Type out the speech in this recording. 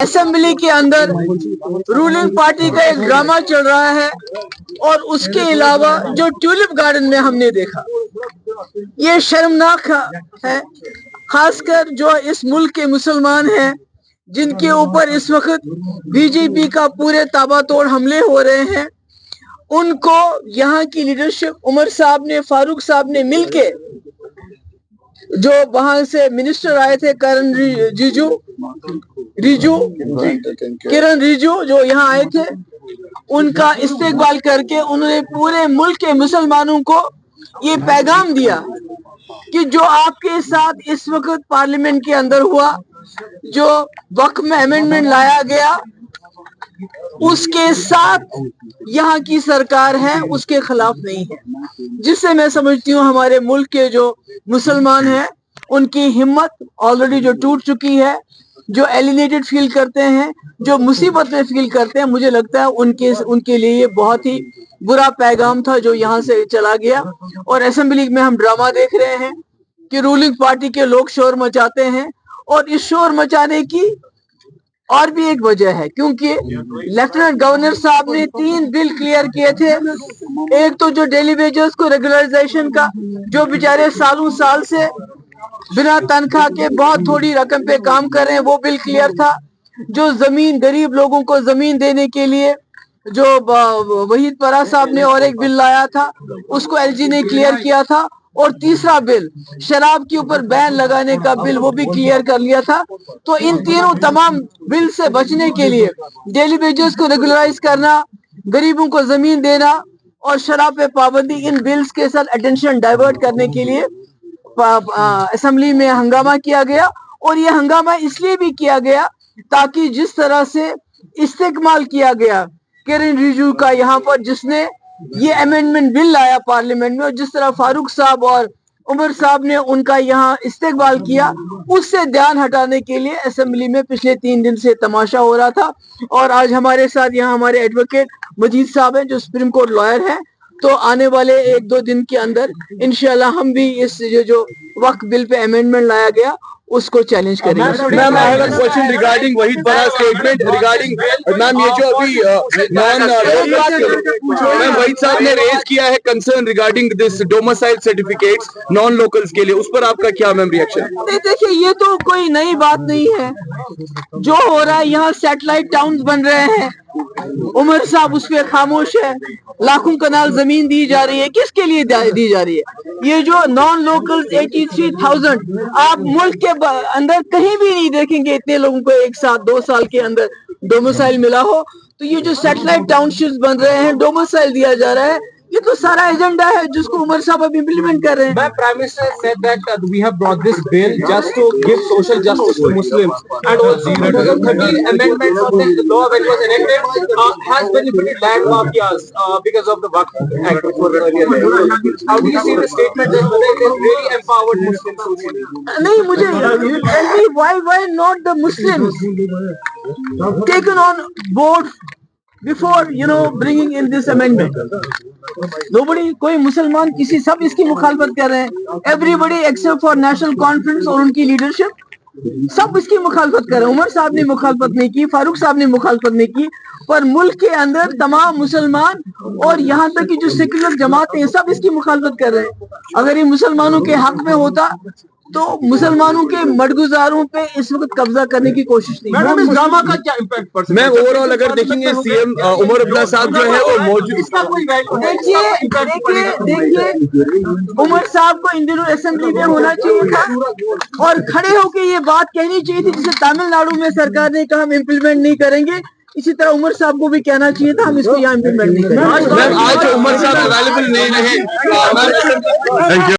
Assembly के अंदर ruling party का एक ड्रामा चल रहा है और उसके अलावा जो ट्यूलिप गार्डन में हमने देखा ये शर्मनाक है, खासकर जो इस मुल्क के मुसलमान हैं जिनके ऊपर इस वक्त बीजेपी का पूरे ताबड़तोड़ हमले हो रहे हैं। उनको यहाँ की लीडरशिप उमर साहब ने, फारूक साहब ने मिलके, जो वहां से मिनिस्टर आए थे किरण रिजू जो यहाँ आए थे, उनका इस्तेकबाल करके उन्होंने पूरे मुल्क के मुसलमानों को ये पैगाम दिया कि जो आपके साथ इस वक्त पार्लियामेंट के अंदर हुआ, जो वक्फ में अमेंडमेंट लाया गया, उसके साथ यहाँ की सरकार है, उसके खिलाफ नहीं है। जिससे मैं समझती हूँ हमारे मुल्क के जो मुसलमान हैं उनकी हिम्मत ऑलरेडी जो टूट चुकी है, जो एलिनेटेड फील करते हैं, जो मुसीबत में फील करते हैं, मुझे लगता है उनके लिए ये बहुत ही बुरा पैगाम था जो यहाँ से चला गया। और असेंबली में हम ड्रामा देख रहे हैं कि रूलिंग पार्टी के लोग शोर मचाते हैं, और इस शोर मचाने की और भी एक वजह है, क्योंकि लेफ्टिनेंट गवर्नर साहब ने 3 बिल क्लियर किए थे। एक तो जो डेली वेजेस को रेगुलराइजेशन का, जो बेचारे सालों साल से बिना तनख्वाह के बहुत थोड़ी रकम पे काम कर रहे हैं, वो बिल क्लियर था। जो जमीन, गरीब लोगों को जमीन देने के लिए जो वहीद परा साहब ने और एक बिल लाया था, उसको एलजी ने क्लियर किया था। और तीसरा बिल, शराब के ऊपर बैन लगाने का बिल, वो भी क्लियर कर लिया था। तो इन तीनों तमाम बिल से बचने के लिए, डेली वेजेस को रेगुलराइज करना, गरीबों को जमीन देना और शराब पे पाबंदी, इन बिल्स के साथ अटेंशन डाइवर्ट करने के लिए असेंबली में हंगामा किया गया। और ये हंगामा इसलिए भी किया गया ताकि जिस तरह से इस्तेमाल किया गया किरण रिजिजू का यहाँ पर, जिसने ये अमेंडमेंट बिल लाया पार्लियामेंट में, और जिस तरह फारूक साहब और उमर साहब ने उनका यहाँ इस्तेमाल किया, उससे ध्यान हटाने के लिए असेंबली में पिछले 3 दिन से तमाशा हो रहा था। और आज हमारे साथ यहाँ हमारे एडवोकेट मजीद साहब हैं जो सुप्रीम कोर्ट लॉयर हैं। तो आने वाले 1-2 दिन के अंदर इंशाल्लाह हम भी इस जो वक्फ बिल पे अमेंडमेंट लाया गया उसको चैलेंज करेंगे। Ma'am, I have a question regarding Waheed परा स्टेटमेंट रिगार्डिंग, मैम ये जो अभी मैम वहीद साहब ने रेज किया है concern regarding this domicile certificates non locals के लिए, उस पर आपका क्या मैम रिएक्शन? देखिए, ये तो कोई नई बात नहीं है। जो हो रहा है, यहाँ सैटेलाइट टाउन्स बन रहे हैं, उमर साहब उस पर खामोश है। लाखों कनाल जमीन दी जा रही है, किसके लिए दी जा रही है? ये जो नॉन लोकल 83,000, आप मुल्क के अंदर कहीं भी नहीं देखेंगे इतने लोगों को एक साथ 2 साल के अंदर डोमिसाइल मिला हो। तो ये जो सैटेलाइट टाउनशिप्स बन रहे हैं, डोमिसाइल दिया जा रहा है, ये तो सारा एजेंडा है जिसको उमर साहब अब इम्प्लीमेंट कर रहे हैं। Prime Minister said that we have brought this bill just to give social justice to Muslims, and also 2013 amendments of the law when it was enacted has benefited land mafias because of the Waqf Act which was earlier there. How do you see the statement that whether it has really empowered Muslims socially? नहीं, मुझे you tell me why not the Muslims taken on board before bringing in this amendment? Nobody, कोई मुसलमान किसी, सब इसकी मुखालफत कर रहे हैं। Everybody except for national conference और उनकी लीडरशिप, सब इसकी मुखालफत कर रहे हैं। उमर साहब ने मुखालफत नहीं की, फारूक साहब ने मुखालफत नहीं की, पर मुल्क के अंदर तमाम मुसलमान और यहाँ तक कि जो सेक्युलर जमातें हैं, सब इसकी मुखालफत कर रहे हैं। अगर ये मुसलमानों के हक में होता तो मुसलमानों के मडगुजारों पे इस वक्त कब्जा करने की कोशिश नहीं। मैडम, इस ड्रामा का क्या इम्पैक्ट पड़ सकता है? मैं ओवरऑल अगर देखेंगे सीएम उमर अब्दुल्ला साहब जो है वो मौजूद, इसका कोई देखिए, उमर साहब को इन दिनों असेंबली में होना चाहिए था और खड़े होकर ये बात कहनी चाहिए थी, जिसे तमिलनाडु में सरकार ने कहा हम इम्प्लीमेंट नहीं करेंगे, इसी तरह उमर साहब को भी कहना चाहिए था हम इसको यहाँ इम्प्लीमेंट नहीं करेंगे। आज उमर साहब अवेलेबल नहीं रहे।